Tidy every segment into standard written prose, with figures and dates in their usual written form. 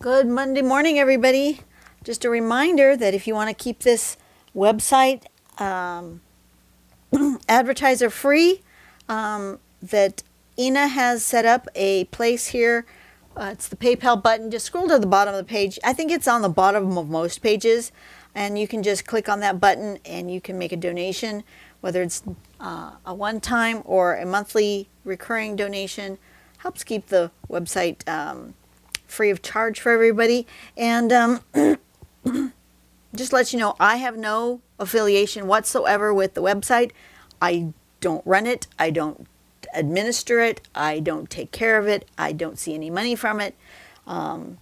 Good Monday morning, everybody. Just a reminder that if you want to keep this website advertiser free, that Ina has set up a place here. It's the PayPal button. Just scroll to the bottom of the page. I think it's on the bottom of most pages, and you can just click on that button and you can make a donation, whether it's a one-time or a monthly recurring donation. Helps keep the website free of charge for everybody. And just let you know, I have no affiliation whatsoever with the website. I don't run it. I don't administer it. I don't take care of it. I don't see any money from it. I'm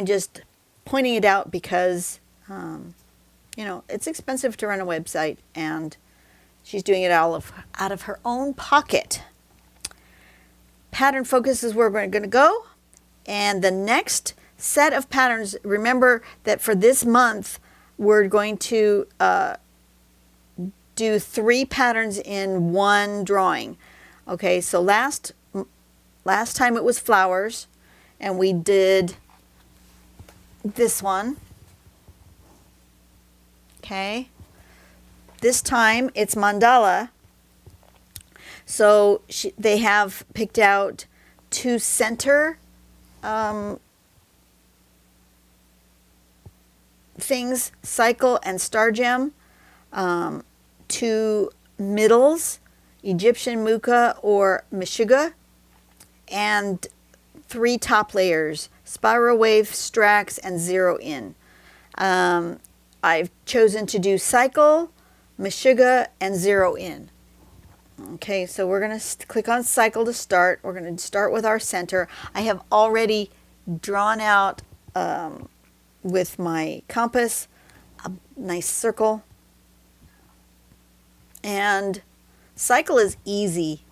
just pointing it out because, it's expensive to run a website, and she's doing it out of her own pocket. Pattern focus is where we're going to go. And the next set of patterns, remember that for this month, we're going to do 3 patterns in one drawing. Okay, so last time it was flowers, and we did this one. Okay, this time it's mandala. So they have picked out 2 center things, cycle and star gem, 2 middles, Egyptian muka or meshuggah, and 3 top layers, spiral wave, strax, and zero in. I've chosen to do cycle, meshuggah, and zero in. Okay, so we're going to click on cycle to start. We're going to start with our center. I have already drawn out with my compass a nice circle. And cycle is easy.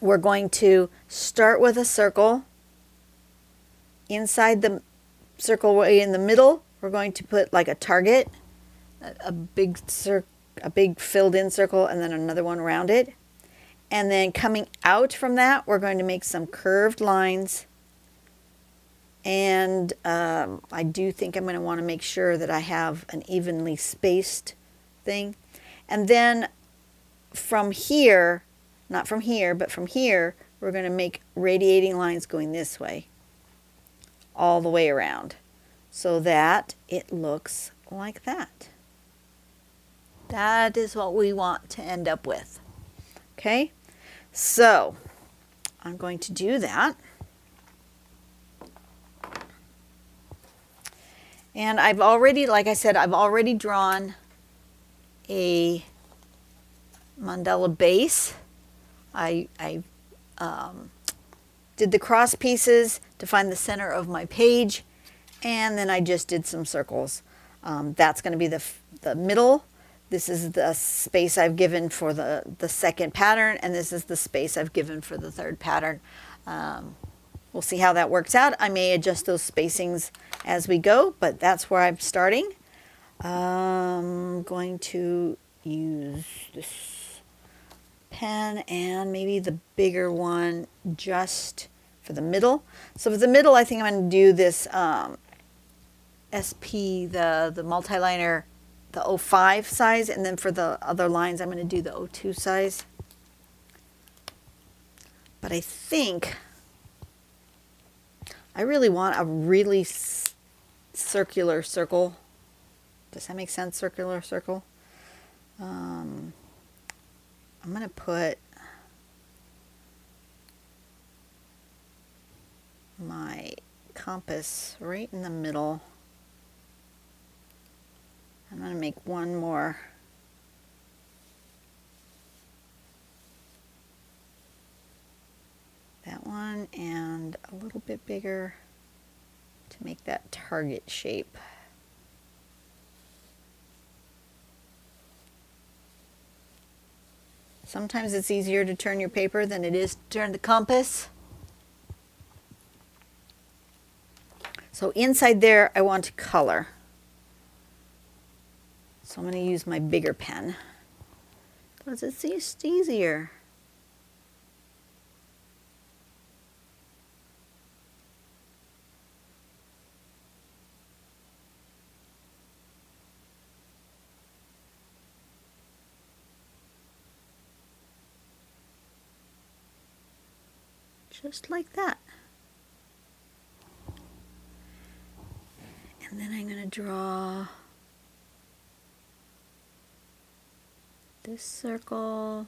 We're going to start with a circle. Inside the circle way in the middle, we're going to put like a target, a big circle, a big filled in circle, and then another one around it. And then coming out from that, we're going to make some curved lines. And I do think I'm going to want to make sure that I have an evenly spaced thing. And then from here, not from here, but from here, we're going to make radiating lines going this way, all the way around, so that it looks like that. That is what we want to end up with. Okay, so I'm going to do that. And I've already, like I said, I've already drawn a mandala base. I did the cross pieces to find the center of my page, and then I just did some circles. That's going to be the middle. This is the space I've given for the second pattern, and this is the space I've given for the third pattern. We'll see how that works out. I may adjust those spacings as we go, but that's where I'm starting. I'm going to use this pen and maybe the bigger one just for the middle. So for the middle, I think I'm going to do this SP, the multi-liner, the 05 size, and then for the other lines, I'm going to do the 02 size. But I think I really want a really circular circle. Does that make sense? Circular circle. I'm going to put my compass right in the middle. I'm going to make one more. That one, and a little bit bigger to make that target shape. Sometimes it's easier to turn your paper than it is to turn the compass. So inside there, I want to color. So I'm going to use my bigger pen because it's just easier. just like that. And then I'm going to draw this circle.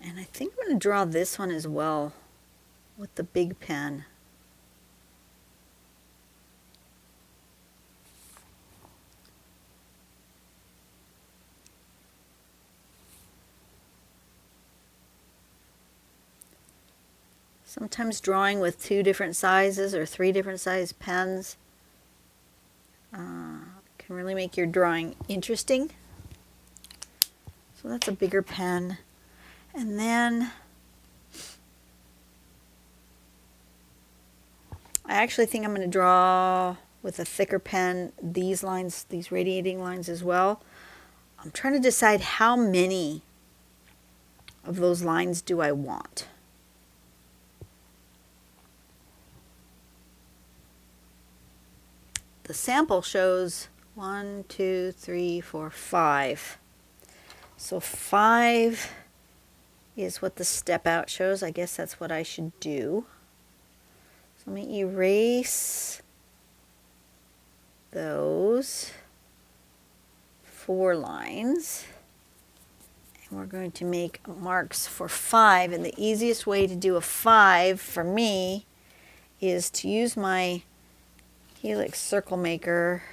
And I think I'm going to draw this one as well with the big pen. Sometimes drawing with 2 different sizes or 3 different size pens can really make your drawing interesting. So that's a bigger pen. And then I actually think I'm going to draw with a thicker pen these lines, these radiating lines as well. I'm trying to decide how many of those lines do I want. The sample shows 1, 2, 3, 4, 5. So 5 is what the step out shows. I guess that's what I should do. So let me erase those 4 lines. And we're going to make marks for 5. And the easiest way to do a 5 for me is to use my Helix Circle Maker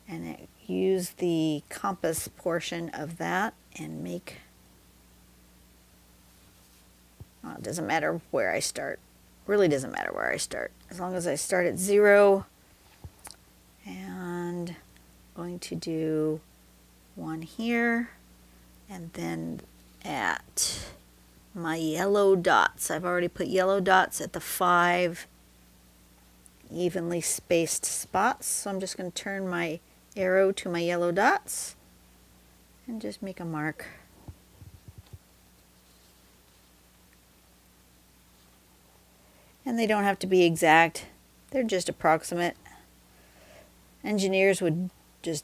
and use the compass portion of that and make, well, it doesn't matter where I start. Really doesn't matter where I start. As long as I start at 0, and I'm going to do 1 here, and then at my yellow dots. I've already put yellow dots at the 5 evenly spaced spots. So I'm just going to turn my arrow to my yellow dots and just make a mark. And they don't have to be exact. They're just approximate. Engineers would just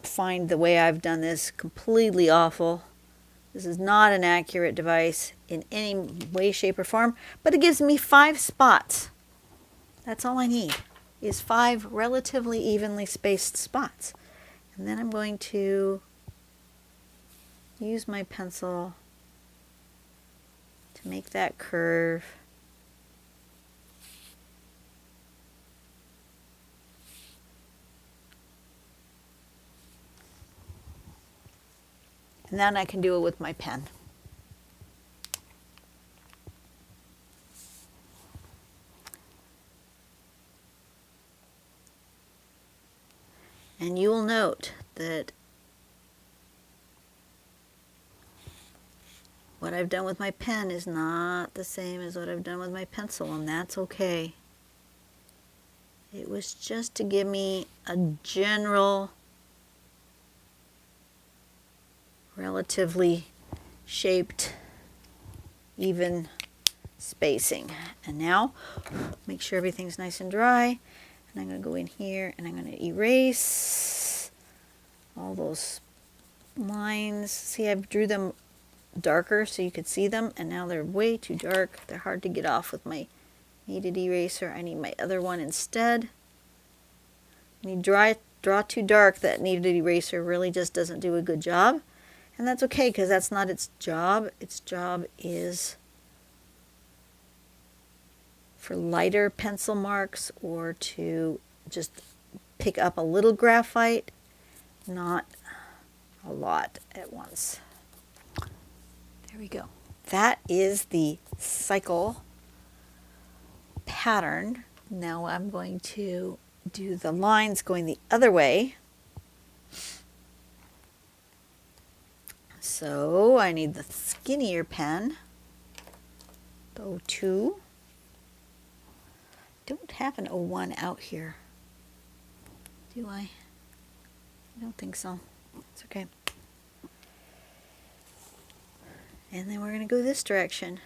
find the way I've done this completely awful. This is not an accurate device in any way, shape, or form, but it gives me 5 spots. That's all I need, is 5 relatively evenly spaced spots. And then I'm going to use my pencil to make that curve. And then I can do it with my pen. And you will note that what I've done with my pen is not the same as what I've done with my pencil, and that's okay. It was just to give me a general, relatively shaped, even spacing. And now, make sure everything's nice and dry. And I'm going to go in here and I'm going to erase all those lines. See, I drew them darker so you could see them, and now they're way too dark. They're hard to get off with my kneaded eraser. I need my other one instead. When you draw too dark, that kneaded eraser really just doesn't do a good job. And that's okay, because that's not its job. Its job is for lighter pencil marks or to just pick up a little graphite, not a lot at once. There we go. That is the cycle pattern. Now I'm going to do the lines going the other way. So I need the skinnier pen, the 02. Don't have an 01 out here, do I? I don't think so. It's okay. And then we're going to go this direction.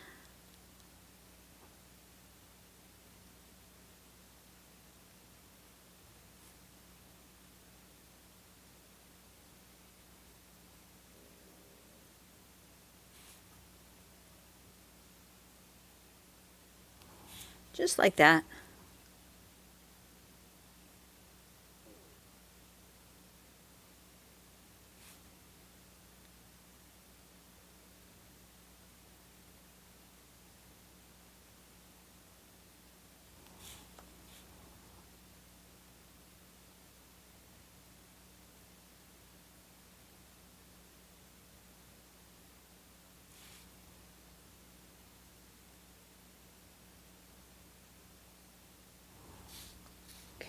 just like that.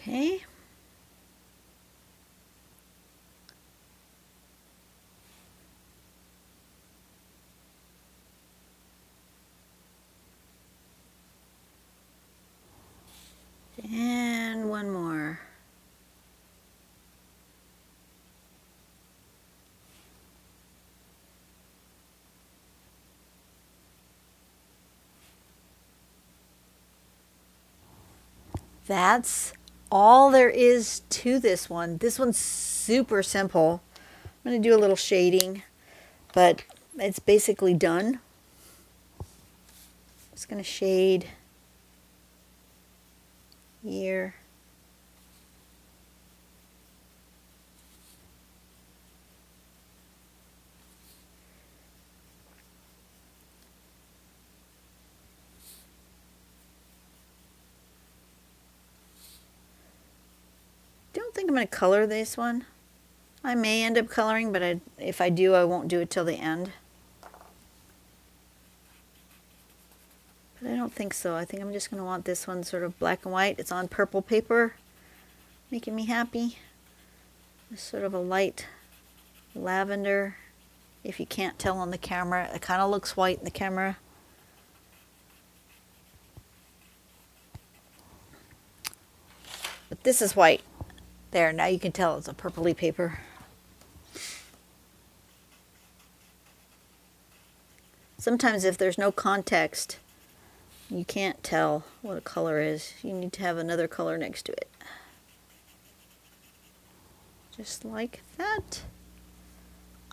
Okay. And one more. That's all there is to this one. This one's super simple. I'm going to do a little shading, but it's basically done. Just going to shade here. Don't think I'm going to color this one. I may end up coloring, but if I do, I won't do it till the end. But I don't think so. I think I'm just going to want this one sort of black and white. It's on purple paper, making me happy. It's sort of a light lavender. If you can't tell on the camera, it kind of looks white in the camera. But this is white. There, now you can tell it's a purpley paper. Sometimes if there's no context, you can't tell what a color is. You need to have another color next to it. Just like that.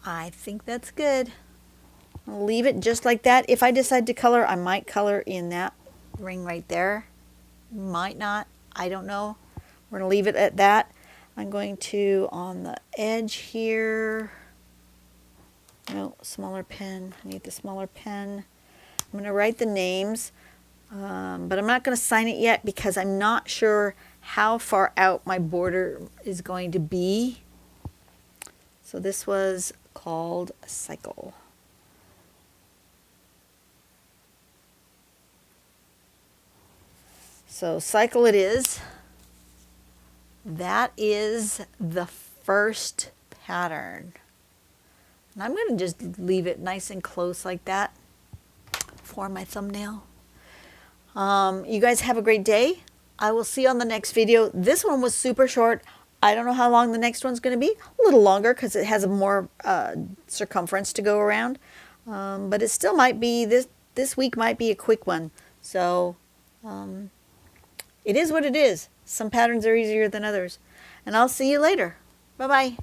I think that's good. I'll leave it just like that. If I decide to color, I might color in that ring right there. Might not. I don't know. We're going to leave it at that. I'm going to, on the edge here, no, smaller pen. I need the smaller pen. I'm going to write the names, but I'm not going to sign it yet because I'm not sure how far out my border is going to be. So this was called a cycle. So cycle it is. That is the first pattern. And I'm going to just leave it nice and close like that for my thumbnail. You guys have a great day. I will see you on the next video. This one was super short. I don't know how long the next one's going to be. A little longer because it has a more circumference to go around. But it still might be, this week might be a quick one. So it is what it is. Some patterns are easier than others. And I'll see you later. Bye-bye.